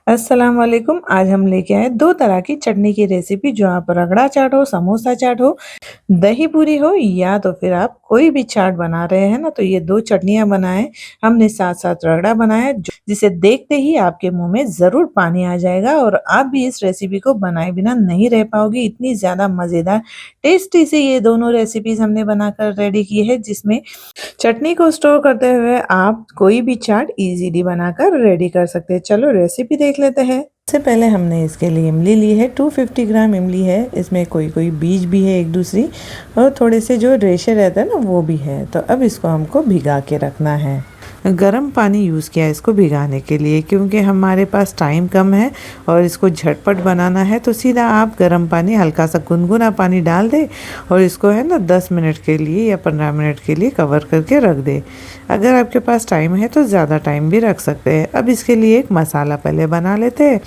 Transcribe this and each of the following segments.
अस्सलाम वालेकुम। आज हम लेके आए 2 तरह की चटनी की रेसिपी जो आप रगड़ा चाट हो, समोसा चाट हो, दही पूरी हो या तो फिर आप कोई भी चाट बना रहे हैं ना तो ये 2 चटनियाँ बनाएँ। हमने साथ-साथ रगड़ा बनाया है जो जिसे देखते ही आपके मुँह में ज़रूर पानी आ जाएगा और आप भी इस रेसिपी को बनाए बिना नहीं रह पाओगे। इतनी ज़्यादा मज़ेदार टेस्टी सी ये दोनों रेसिपीज़ हमने बनाकर रेडी की है जिसमें चटनी को स्टोर करते हुए आप कोई भी चाट इजीली बनाकर रेडी कर सकते हैं। चलो रेसिपी देख लेते हैं। सबसे पहले हमने इसके लिए इमली ली है, 250 ग्राम इमली है। इसमें कोई बीज भी है एक दूसरी और थोड़े से जो रेशे रहते हैं ना वो भी है। तो अब इसको हमको भिगा के रखना है। गर्म पानी यूज़ किया इसको भिगाने के लिए क्योंकि हमारे पास टाइम कम है और इसको झटपट बनाना है। तो सीधा आप गर्म पानी हल्का सा गुनगुना पानी डाल दें और इसको है ना 10 मिनट के लिए या 15 मिनट के लिए कवर करके रख दें। अगर आपके पास टाइम है तो ज़्यादा टाइम भी रख सकते हैं। अब इसके लिए एक मसाला पहले बना लेते हैं।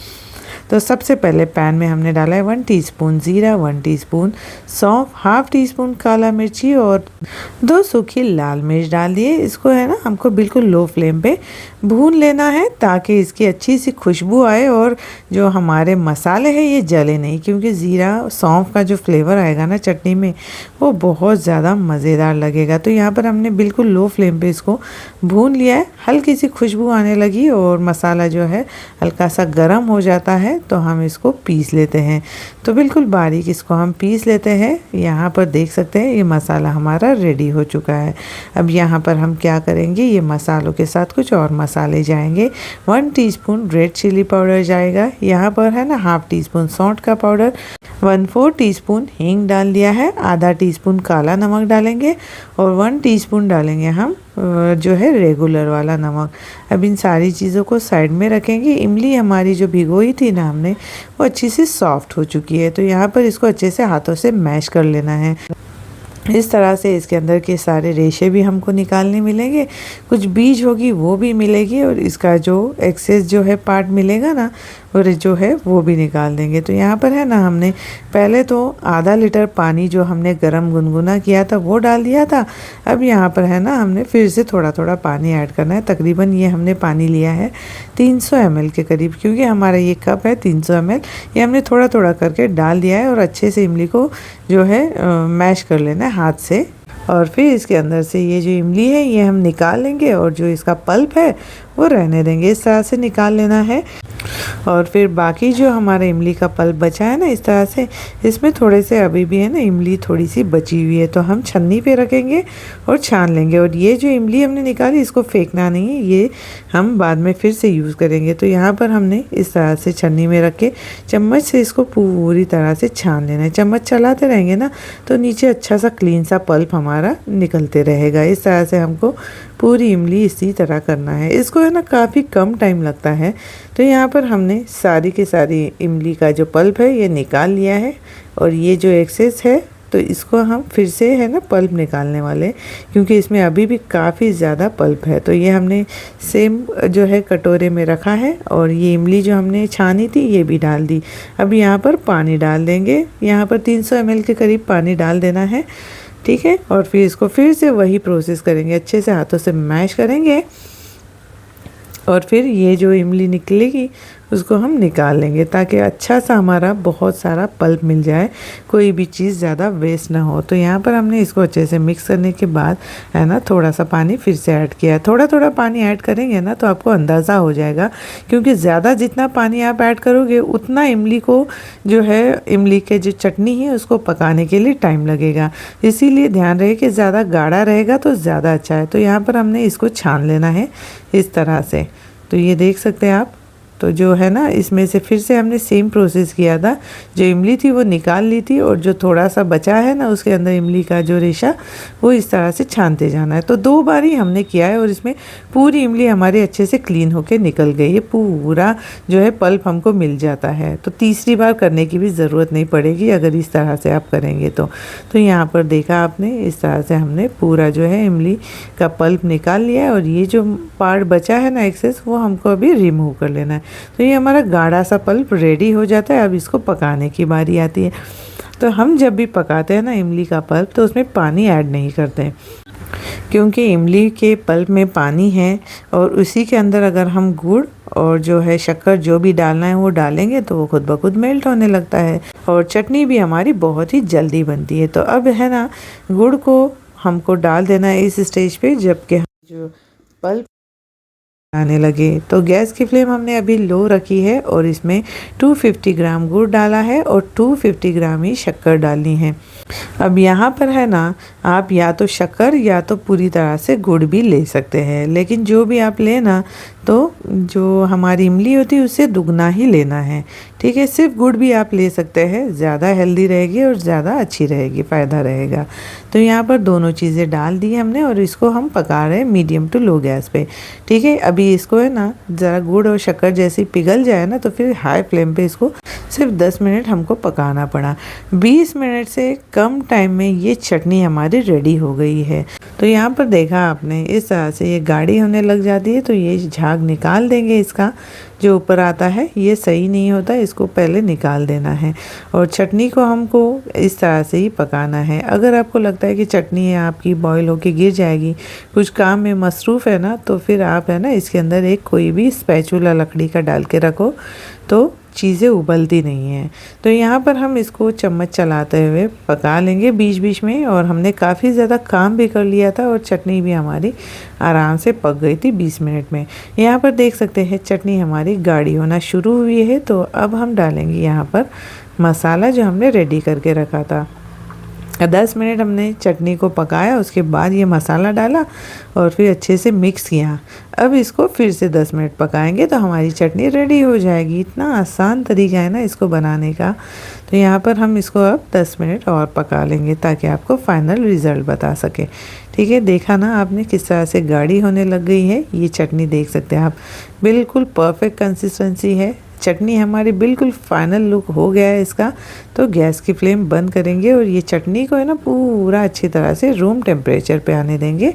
तो सबसे पहले पैन में हमने डाला है 1 टीस्पून ज़ीरा, 1 टीस्पून सौंफ, हाफ टी स्पून काला मिर्ची और 2 सूखी लाल मिर्च डाल दिए। इसको है ना हमको बिल्कुल लो फ्लेम पे भून लेना है ताकि इसकी अच्छी सी खुशबू आए और जो हमारे मसाले हैं ये जले नहीं, क्योंकि ज़ीरा सौंफ का जो फ्लेवर आएगा ना चटनी में वो बहुत ज़्यादा मज़ेदार लगेगा। तो यहाँ पर हमने बिल्कुल लो फ्लेम पे इसको भून लिया है। हल्की सी खुशबू आने लगी और मसाला जो है हल्का सा गर्म हो जाता है तो हम इसको पीस लेते हैं। तो बिल्कुल बारीक इसको हम पीस लेते हैं। यहाँ पर देख सकते हैं ये मसाला हमारा रेडी हो चुका है। अब यहाँ पर हम क्या करेंगे, ये मसालों के साथ कुछ और मसाले जाएंगे। 1 टीस्पून रेड चिली पाउडर जाएगा। यहाँ पर है ना हाफ टी स्पून सौंठ का पाउडर, 1/4 टीस्पून हींग डाल दिया है, आधा टीस्पून काला नमक डालेंगे और 1 टीस्पून डालेंगे हम जो है रेगुलर वाला नमक। अब इन सारी चीज़ों को साइड में रखेंगे। इमली हमारी जो भिगोई थी ना हमने वो अच्छी से सॉफ्ट हो चुकी है। तो यहाँ पर इसको अच्छे से हाथों से मैश कर लेना है। इस तरह से इसके अंदर के सारे रेशे भी हमको निकालने मिलेंगे, कुछ बीज होगी वो भी मिलेगी और इसका जो एक्सेस जो है पार्ट मिलेगा ना और जो है वो भी निकाल देंगे। तो यहाँ पर है ना हमने पहले तो आधा लीटर पानी जो हमने गरम गुनगुना किया था वो डाल दिया था। अब यहाँ पर है ना हमने फिर से थोड़ा थोड़ा पानी ऐड करना है। तकरीबन ये हमने पानी लिया है 300 ml के करीब, क्योंकि हमारा ये कप है 300 ml। ये हमने थोड़ा थोड़ा करके डाल दिया है और अच्छे से इमली को जो है मैश कर लेना है हाथ से। और फिर इसके अंदर से ये जो इमली है ये हम निकाल लेंगे और जो इसका पल्प है वो रहने देंगे। इस तरह से निकाल लेना है। और फिर बाकी जो हमारा इमली का पल्प बचा है ना इस तरह से, इसमें थोड़े से अभी भी है ना इमली थोड़ी सी बची हुई है तो हम छन्नी पे रखेंगे और छान लेंगे। और ये जो इमली हमने निकाली इसको फेंकना नहीं है, ये हम बाद में फिर से यूज़ करेंगे। तो यहाँ पर हमने इस तरह से छन्नी में रख के चम्मच से इसको पूरी तरह से छान लेना है। चम्मच चलाते रहेंगे ना तो नीचे अच्छा सा क्लीन सा पल्प हमारा निकलते रहेगा। इस तरह से हमको पूरी इमली इसी तरह करना है। इसको है ना काफ़ी कम टाइम लगता है। तो यहाँ पर हमने सारी की सारी इमली का जो पल्प है ये निकाल लिया है और ये जो एक्सेस है तो इसको हम फिर से है ना पल्प निकालने वाले, क्योंकि इसमें अभी भी काफ़ी ज़्यादा पल्प है। तो ये हमने सेम जो है कटोरे में रखा है और ये इमली जो हमने छानी थी ये भी डाल दी। अब यहाँ पर पानी डाल देंगे। यहाँ पर 300 ml के करीब पानी डाल देना है, ठीक है। और फिर इसको फिर से वही प्रोसेस करेंगे, अच्छे से हाथों से मैश करेंगे और फिर ये जो इमली निकलेगी उसको हम निकाल लेंगे ताकि अच्छा सा हमारा बहुत सारा पल्प मिल जाए, कोई भी चीज़ ज़्यादा वेस्ट ना हो। तो यहाँ पर हमने इसको अच्छे से मिक्स करने के बाद है ना थोड़ा सा पानी फिर से ऐड किया है। थोड़ा थोड़ा पानी ऐड करेंगे ना तो आपको अंदाज़ा हो जाएगा, क्योंकि ज़्यादा जितना पानी आप ऐड करोगे उतना इमली को जो है इमली के जो चटनी है उसको पकाने के लिए टाइम लगेगा। इसीलिए ध्यान रहे कि ज़्यादा गाढ़ा रहेगा तो ज़्यादा अच्छा है। तो यहाँ पर हमने इसको छान लेना है इस तरह से। तो ये देख सकते हैं आप, तो जो है ना इसमें से फिर से हमने सेम प्रोसेस किया था। जो इमली थी वो निकाल ली थी और जो थोड़ा सा बचा है ना उसके अंदर इमली का जो रेशा वो इस तरह से छानते जाना है। तो 2 बार ही हमने किया है और इसमें पूरी इमली हमारी अच्छे से क्लीन होके निकल गई है, पूरा जो है पल्प हमको मिल जाता है। तो तीसरी बार करने की भी ज़रूरत नहीं पड़ेगी अगर इस तरह से आप करेंगे तो। यहाँ पर देखा आपने इस तरह से हमने पूरा जो है इमली का पल्प निकाल लिया है और ये जो पार्ट बचा है ना एक्सेस वो हमको अभी रिमूव कर लेना है। तो ये हमारा गाढ़ा सा पल्प रेडी हो जाता है। अब इसको पकाने की बारी आती है। तो हम जब भी पकाते हैं ना इमली का पल्प तो उसमें पानी ऐड नहीं करते हैं, क्योंकि इमली के पल्प में पानी है और उसी के अंदर अगर हम गुड़ और जो है शक्कर जो भी डालना है वो डालेंगे तो वो खुद ब खुद मेल्ट होने लगता है और चटनी भी हमारी बहुत ही जल्दी बनती है। तो अब है ना गुड़ को हमको डाल देना है इस स्टेज पे जबकि जो पल्प आने लगे। तो गैस की फ्लेम हमने अभी लो रखी है और इसमें 250 ग्राम गुड़ डाला है और 250 ग्राम ही शक्कर डालनी है। अब यहाँ पर है ना आप या तो शक्कर या तो पूरी तरह से गुड़ भी ले सकते हैं, लेकिन जो भी आप लेना तो जो हमारी इमली होती है उससे दुगना ही लेना है। ठीक है, सिर्फ गुड़ भी आप ले सकते हैं, ज़्यादा हेल्दी रहेगी और ज़्यादा अच्छी रहेगी, फ़ायदा रहेगा। तो यहाँ पर दोनों चीज़ें डाल दी हमने और इसको हम पका रहे हैं मीडियम टू लो गैस पे। ठीक है, अभी इसको है ना ज़रा गुड़ और शक्कर जैसी पिघल जाए ना तो फिर हाई फ्लेम पे इसको सिर्फ 10 मिनट हमको पकाना पड़ा। 20 मिनट से कम टाइम में ये चटनी हमारी रेडी हो गई है। तो यहाँ पर देखा आपने इस तरह से ये गाढ़ी होने लग जाती है तो ये झाग निकाल देंगे, इसका जो ऊपर आता है ये सही नहीं होता, इसको पहले निकाल देना है। और चटनी को हमको इस तरह से ही पकाना है। अगर आपको लगता है कि चटनी है आपकी बॉईल होके गिर जाएगी, कुछ काम में मसरूफ़ है ना, तो फिर आप है ना इसके अंदर एक कोई भी स्पैचुला लकड़ी का डाल के रखो तो चीज़ें उबलती नहीं हैं। तो यहाँ पर हम इसको चम्मच चलाते हुए पका लेंगे बीच बीच में। और हमने काफ़ी ज़्यादा काम भी कर लिया था और चटनी भी हमारी आराम से पक गई थी 20 मिनट में। यहाँ पर देख सकते हैं चटनी हमारी गाढ़ी होना शुरू हुई है। तो अब हम डालेंगे यहाँ पर मसाला जो हमने रेडी करके रखा था। 10 मिनट हमने चटनी को पकाया, उसके बाद ये मसाला डाला और फिर अच्छे से मिक्स किया। अब इसको फिर से 10 मिनट पकाएंगे तो हमारी चटनी रेडी हो जाएगी। इतना आसान तरीका है ना इसको बनाने का। तो यहाँ पर हम इसको अब 10 मिनट और पका लेंगे ताकि आपको फाइनल रिज़ल्ट बता सके। ठीक है, देखा ना आपने किस तरह से गाढ़ी होने लग गई है ये चटनी, देख सकते हैं आप, बिल्कुल परफेक्ट कंसिस्टेंसी है। चटनी हमारी बिल्कुल फाइनल लुक हो गया है इसका। तो गैस की फ्लेम बंद करेंगे और ये चटनी को है ना पूरा अच्छी तरह से रूम टेम्परेचर पे आने देंगे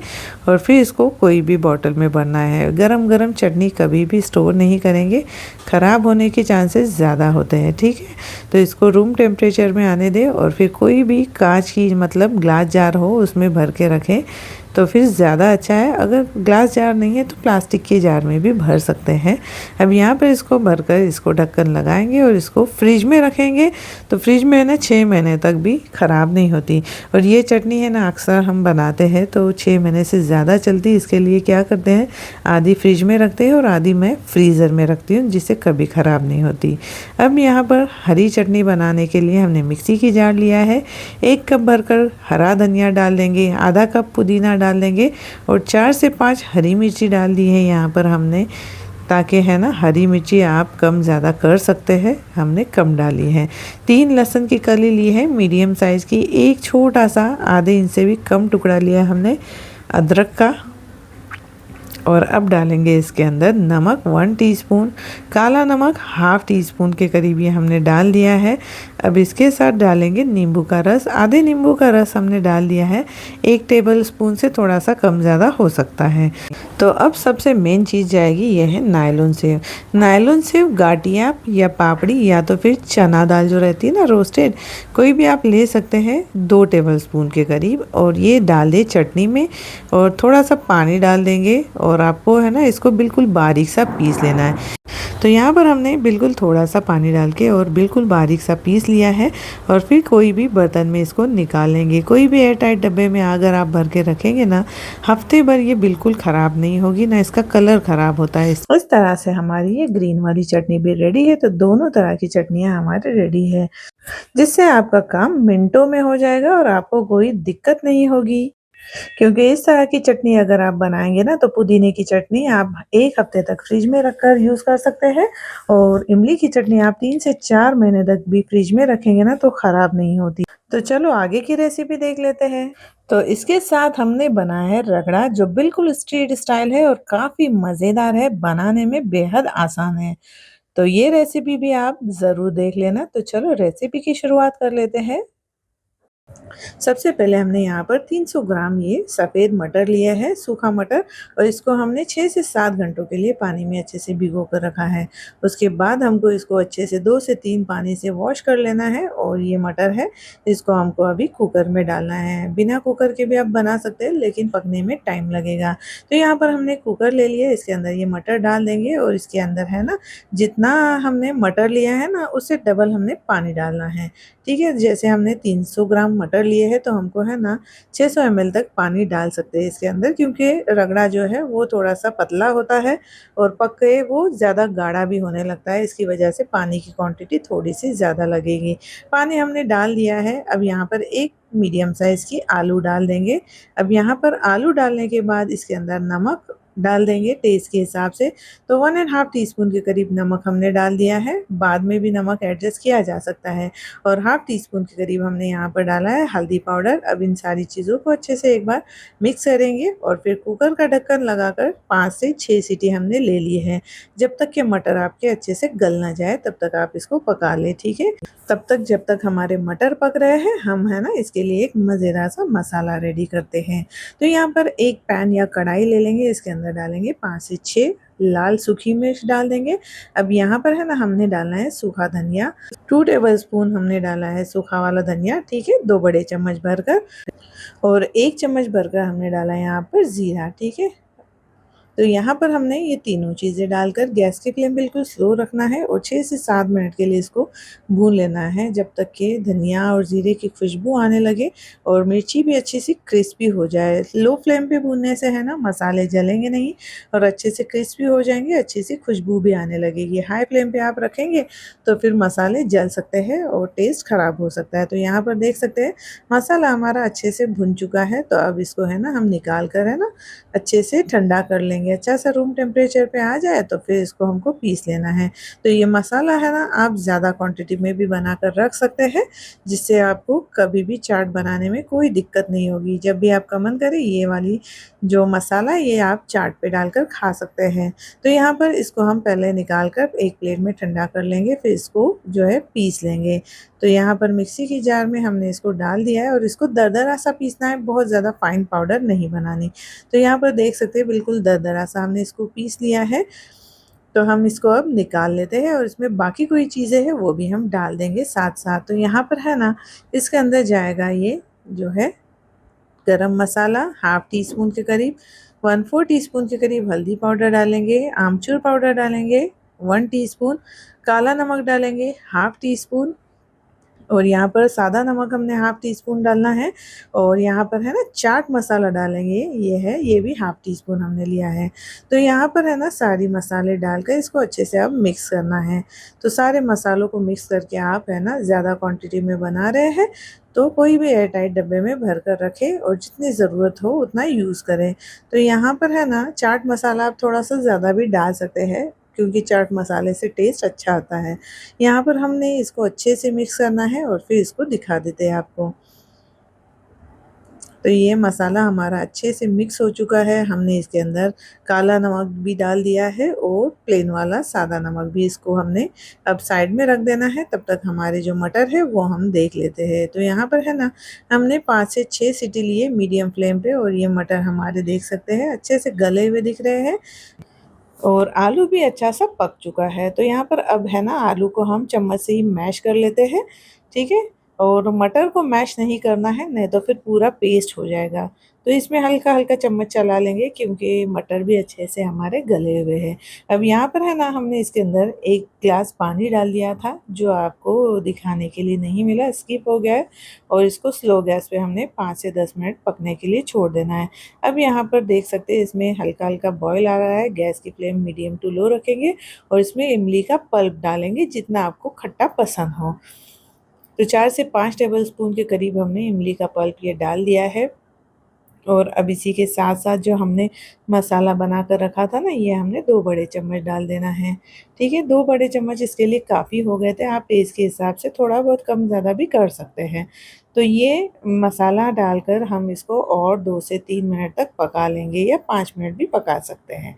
और फिर इसको कोई भी बॉटल में भरना है। गरम गरम चटनी कभी भी स्टोर नहीं करेंगे, ख़राब होने के चांसेस ज़्यादा होते हैं। ठीक है, तो इसको रूम टेम्परेचर में आने दें और फिर कोई भी कांच की मतलब ग्लास जार हो उसमें भर के रखें तो फिर ज़्यादा अच्छा है। अगर ग्लास जार नहीं है तो प्लास्टिक के जार में भी भर सकते हैं। अब यहाँ पर इसको भरकर इसको ढक्कन लगाएंगे और इसको फ्रिज में रखेंगे तो फ्रिज में है ना 6 महीने तक भी ख़राब नहीं होती। और ये चटनी है ना अक्सर हम बनाते हैं तो 6 महीने से ज़्यादा चलती। इसके लिए क्या करते हैं, आधी फ्रिज में रखते हैं और आधी मैं फ्रीज़र में रखती हूँ जिससे कभी ख़राब नहीं होती। अब यहाँ पर हरी चटनी बनाने के लिए हमने मिक्सी की जार लिया है। 1 कप भरकर हरा धनिया डाल देंगे, आधा कप पुदीना डाल देंगे और 4 से 5 हरी मिर्ची डाल दी है यहाँ पर हमने, ताकि है ना हरी मिर्ची आप कम ज़्यादा कर सकते हैं, हमने कम डाली है। 3 लहसुन की कली ली है मीडियम साइज़ की, एक छोटा सा आधे इंच से भी कम टुकड़ा लिया है हमने अदरक का। और अब डालेंगे इसके अंदर नमक 1 टीस्पून, काला नमक हाफ टी स्पून के करीब ये हमने डाल दिया है। अब इसके साथ डालेंगे नींबू का रस, आधे नींबू का रस हमने डाल दिया है। 1 टेबल स्पून से थोड़ा सा कम ज़्यादा हो सकता है। तो अब सबसे मेन चीज़ जाएगी यह है नायलॉन सेव। नायलॉन सेव गाटियाँ या पापड़ी या तो फिर चना दाल जो रहती है ना रोस्टेड, कोई भी आप ले सकते हैं 2 टेबल स्पून के करीब। और ये डाल दे चटनी में और थोड़ा सा पानी डाल देंगे और आपको है ना इसको बिल्कुल बारीक सा पीस लेना है। तो यहाँ पर हमने बिल्कुल थोड़ा सा पानी डाल के और बिल्कुल बारीक सा पीस लिया है और फिर कोई भी बर्तन में इसको निकाल लेंगे। कोई भी एयर टाइट डब्बे में अगर आप भर के रखेंगे ना, हफ्ते भर ये बिल्कुल ख़राब नहीं होगी, ना इसका कलर ख़राब होता है। इस तरह से हमारी ये ग्रीन वाली चटनी भी रेडी है। तो दोनों तरह की चटनियाँ हमारे रेडी है, जिससे आपका काम मिनटों में हो जाएगा और आपको कोई दिक्कत नहीं होगी। क्योंकि इस तरह की चटनी अगर आप बनाएंगे ना तो पुदीने की चटनी आप 1 हफ्ते तक फ्रिज में रखकर यूज़ कर सकते हैं और इमली की चटनी आप 3 से 4 महीने तक भी फ्रिज में रखेंगे ना तो ख़राब नहीं होती। तो चलो आगे की रेसिपी देख लेते हैं। तो इसके साथ हमने बनाया है रगड़ा, जो बिल्कुल स्ट्रीट स्टाइल है और काफ़ी मज़ेदार है, बनाने में बेहद आसान है। तो ये रेसिपी भी आप ज़रूर देख लेना। तो चलो रेसिपी की शुरुआत कर लेते हैं। सबसे पहले हमने यहाँ पर 300 ग्राम ये सफ़ेद मटर लिया है, सूखा मटर, और इसको हमने 6 से 7 घंटों के लिए पानी में अच्छे से भिगो कर रखा है। उसके बाद हमको इसको अच्छे से 2 से 3 पानी से वॉश कर लेना है। और ये मटर है, इसको हमको अभी कुकर में डालना है। बिना कुकर के भी आप बना सकते हैं, लेकिन पकने में टाइम लगेगा। तो यहाँ पर हमने कुकर ले लिया, इसके अंदर ये मटर डाल देंगे और इसके अंदर है ना, जितना हमने मटर लिया है ना, उससे डबल हमने पानी डालना है। ठीक है, जैसे हमने 300 ग्राम मटर लिए हैं, तो हमको है ना 600 ml तक पानी डाल सकते हैं इसके अंदर, क्योंकि रगड़ा जो है वो थोड़ा सा पतला होता है और पक के वो ज़्यादा गाढ़ा भी होने लगता है। इसकी वजह से पानी की क्वांटिटी थोड़ी सी ज़्यादा लगेगी। पानी हमने डाल दिया है। अब यहाँ पर एक मीडियम साइज़ की आलू डाल देंगे। अब यहाँ पर आलू डालने के बाद इसके अंदर नमक डाल देंगे टेस्ट के हिसाब से। तो 1.5 टीस्पून के करीब नमक हमने डाल दिया है। बाद में भी नमक एडजस्ट किया जा सकता है। और हाफ टी स्पून के करीब हमने यहाँ पर डाला है हल्दी पाउडर। अब इन सारी चीज़ों को अच्छे से एक बार मिक्स करेंगे और फिर कुकर का ढक्कन लगाकर 5 से 6 सीटी हमने ले लिए हैं। जब तक कि मटर आपके अच्छे से गल ना जाए तब तक आप इसको पका लें। ठीक है, तब तक जब तक हमारे मटर पक रहे हैं, हम है ना इसके लिए एक मज़ेदार सा मसाला रेडी करते हैं। तो यहाँ पर एक पैन या कढ़ाई ले लेंगे, इसके अंदर डालेंगे 5 से 6 लाल सूखी मिर्च डाल देंगे। अब यहाँ पर है ना हमने डालना है सूखा धनिया, 2 टेबलस्पून हमने डाला है सूखा वाला धनिया। ठीक है, 2 बड़े चम्मच भरकर, और 1 चम्मच भरकर हमने डाला है यहाँ पर जीरा। ठीक है, तो यहाँ पर हमने ये तीनों चीज़ें डालकर गैस की फ्लेम बिल्कुल स्लो रखना है और 6 से 7 मिनट के लिए इसको भून लेना है, जब तक कि धनिया और ज़ीरे की खुशबू आने लगे और मिर्ची भी अच्छी सी क्रिस्पी हो जाए। लो फ्लेम पे भूनने से है ना मसाले जलेंगे नहीं और अच्छे से क्रिस्पी हो जाएंगे, अच्छी सी खुशबू भी आने लगेगी। हाई फ्लेम पे आप रखेंगे तो फिर मसाले जल सकते हैं और टेस्ट ख़राब हो सकता है। तो यहाँ पर देख सकते हैं मसाला हमारा अच्छे से भुन चुका है। तो अब इसको है ना हम निकाल कर है ना अच्छे से ठंडा कर लेंगे। अच्छा सा रूम टेम्परेचर पे आ जाए तो फिर इसको हमको पीस लेना है। तो ये मसाला है ना आप ज़्यादा क्वांटिटी में भी बना कर रख सकते हैं, जिससे आपको कभी भी चाट बनाने में कोई दिक्कत नहीं होगी। जब भी आपका मन करे ये वाली जो मसाला है ये आप चाट पे डालकर खा सकते हैं। तो यहाँ पर इसको हम पहले निकाल कर एक प्लेट में ठंडा कर लेंगे, फिर इसको जो है पीस लेंगे। तो यहाँ पर मिक्सी की जार में हमने इसको डाल दिया है और इसको दरदरा सा पीसना है, बहुत ज़्यादा फाइन पाउडर नहीं बनानी। तो यहाँ पर देख सकते हैं बिल्कुल दरदरा सा हमने इसको पीस लिया है। तो हम इसको अब निकाल लेते हैं और इसमें बाकी कोई चीज़ें हैं वो भी हम डाल देंगे साथ-साथ। तो यहाँ पर है ना इसके अंदर जाएगा ये जो है गरम मसाला हाफ टी स्पून के करीब, 1/4 टीस्पून के करीब हल्दी पाउडर डालेंगे, आमचूर पाउडर डालेंगे 1 टीस्पून, काला नमक डालेंगे हाफ टी स्पून, और यहाँ पर सादा नमक हमने हाफ टी स्पून डालना है। और यहाँ पर है ना चाट मसाला डालेंगे, ये है, ये भी हाफ टी स्पून हमने लिया है। तो यहाँ पर है ना सारी मसाले डालकर इसको अच्छे से अब मिक्स करना है। तो सारे मसालों को मिक्स करके आप है ना ज़्यादा क्वांटिटी में बना रहे हैं तो कोई भी एयर टाइट डब्बे में भर कर रखें और जितनी ज़रूरत हो उतना यूज़ करें। तो यहाँ पर है ना चाट मसाला आप थोड़ा सा ज़्यादा भी डाल सकते हैं, क्योंकि चाट मसाले से टेस्ट अच्छा आता है। यहाँ पर हमने इसको अच्छे से मिक्स करना है और फिर इसको दिखा देते हैं आपको। तो ये मसाला हमारा अच्छे से मिक्स हो चुका है। हमने इसके अंदर काला नमक भी डाल दिया है और प्लेन वाला सादा नमक भी, इसको हमने अब साइड में रख देना है। तब तक हमारे जो मटर है वो हम देख लेते हैं। तो यहाँ पर है ना हमने 5 से 6 सीटी लिए मीडियम फ्लेम पे, और ये मटर हमारे देख सकते हैं अच्छे से गले हुए दिख रहे हैं और आलू भी अच्छा सा पक चुका है। तो यहाँ पर अब है ना आलू को हम चम्मच से ही मैश कर लेते हैं। ठीक है, और मटर को मैश नहीं करना है, नहीं तो फिर पूरा पेस्ट हो जाएगा। तो इसमें हल्का हल्का चम्मच चला लेंगे, क्योंकि मटर भी अच्छे से हमारे गले हुए हैं। अब यहाँ पर है ना हमने इसके अंदर 1 ग्लास पानी डाल दिया था, जो आपको दिखाने के लिए नहीं मिला, स्किप हो गया है। और इसको स्लो गैस पे हमने 5 से 10 मिनट पकने के लिए छोड़ देना है। अब यहाँ पर देख सकते हैं इसमें हल्का हल्का बॉयल आ रहा है। गैस की फ्लेम मीडियम टू लो रखेंगे और इसमें इमली का पल्प डालेंगे, जितना आपको खट्टा पसंद हो। तो 4 से 5 टेबलस्पून के करीब हमने इमली का पल्प ये डाल दिया है। और अब इसी के साथ साथ जो हमने मसाला बना कर रखा था ना, ये हमने 2 बड़े चम्मच डाल देना है। ठीक है, 2 बड़े चम्मच इसके लिए काफ़ी हो गए थे। आप टेस्ट के हिसाब से थोड़ा बहुत कम ज़्यादा भी कर सकते हैं। तो ये मसाला डालकर हम इसको और 2 से 3 मिनट तक पका लेंगे, या 5 मिनट भी पका सकते हैं।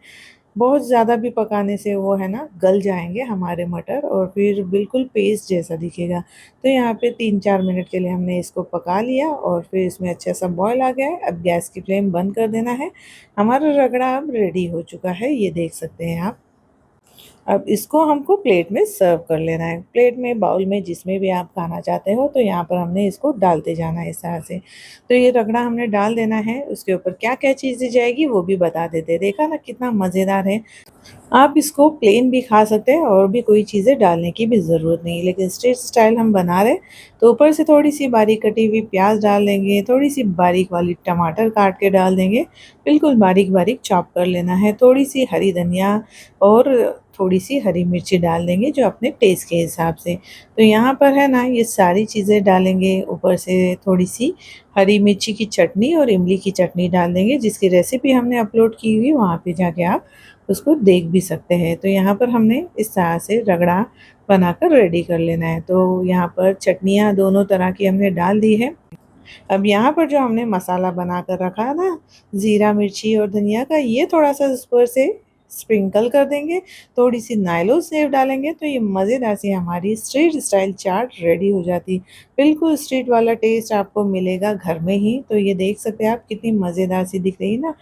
बहुत ज़्यादा भी पकाने से वो है ना गल जाएँगे हमारे मटर और फिर बिल्कुल पेस्ट जैसा दिखेगा। तो यहाँ पे 3-4 मिनट के लिए हमने इसको पका लिया और फिर इसमें अच्छा-सा बॉयल आ गया है। अब गैस की फ्लेम बंद कर देना है। हमारा रगड़ा अब रेडी हो चुका है, ये देख सकते हैं आप। अब इसको हमको प्लेट में सर्व कर लेना है। प्लेट में, बाउल में, जिसमें भी आप खाना चाहते हो तो यहाँ पर हमने इसको डालते जाना है इस तरह से। तो ये रगड़ा हमने डाल देना है, उसके ऊपर क्या-क्या चीज़ दी जाएगी वो भी बता देते हैं। देखा ना कितना मज़ेदार है। आप इसको प्लेन भी खा सकते हैं और भी कोई चीज़ें डालने की भी ज़रूरत नहीं है, लेकिन स्ट्रीट स्टाइल हम बना रहे हैं तो ऊपर से थोड़ी-सी बारीक कटी हुई प्याज़ डाल देंगे, थोड़ी-सी बारीक वाली टमाटर काट के डाल देंगे, बिल्कुल बारीक-बारीक चॉप कर लेना है, थोड़ी-सी हरी धनिया और थोड़ी-सी हरी मिर्ची डाल देंगे जो अपने टेस्ट के हिसाब से। तो यहाँ पर है ना ये सारी चीज़ें डालेंगे, ऊपर से थोड़ी-सी हरी मिर्ची की चटनी और इमली की चटनी डाल देंगे, जिसकी रेसिपी हमने अपलोड की हुई, वहाँ पे जाके आप उसको देख भी सकते हैं। तो यहाँ पर हमने इस तरह से रगड़ा बनाकर रेडी कर लेना है। तो यहाँ पर चटनियाँ दोनों तरह की हमने डाल दी है। अब यहाँ पर जो हमने मसाला बना कर रखा है ना, ज़ीरा, मिर्ची और धनिया का, ये थोड़ा-सा ऊपर से स्प्रिंकल कर देंगे, थोड़ी-सी नायलो सेव डालेंगे तो ये मज़ेदार सी हमारी स्ट्रीट स्टाइल चाट रेडी हो जाती। बिल्कुल स्ट्रीट वाला टेस्ट आपको मिलेगा घर में ही। तो ये देख सकते हैं आप कितनी मज़ेदार सी दिख रही है ना।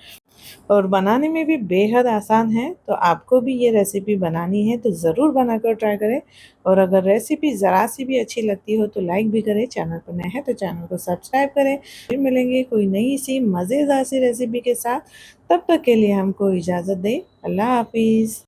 और बनाने में भी बेहद आसान है, तो आपको भी ये रेसिपी बनानी है तो ज़रूर बनाकर ट्राई करें। और अगर रेसिपी ज़रा-सी भी अच्छी लगती हो तो लाइक भी करें, चैनल पर नए हैं तो चैनल को सब्सक्राइब करें। फिर मिलेंगे कोई नई सी मज़ेदार सी रेसिपी के साथ, तब तक के लिए हमको इजाज़त दें। अल्लाह हाफ़िज़।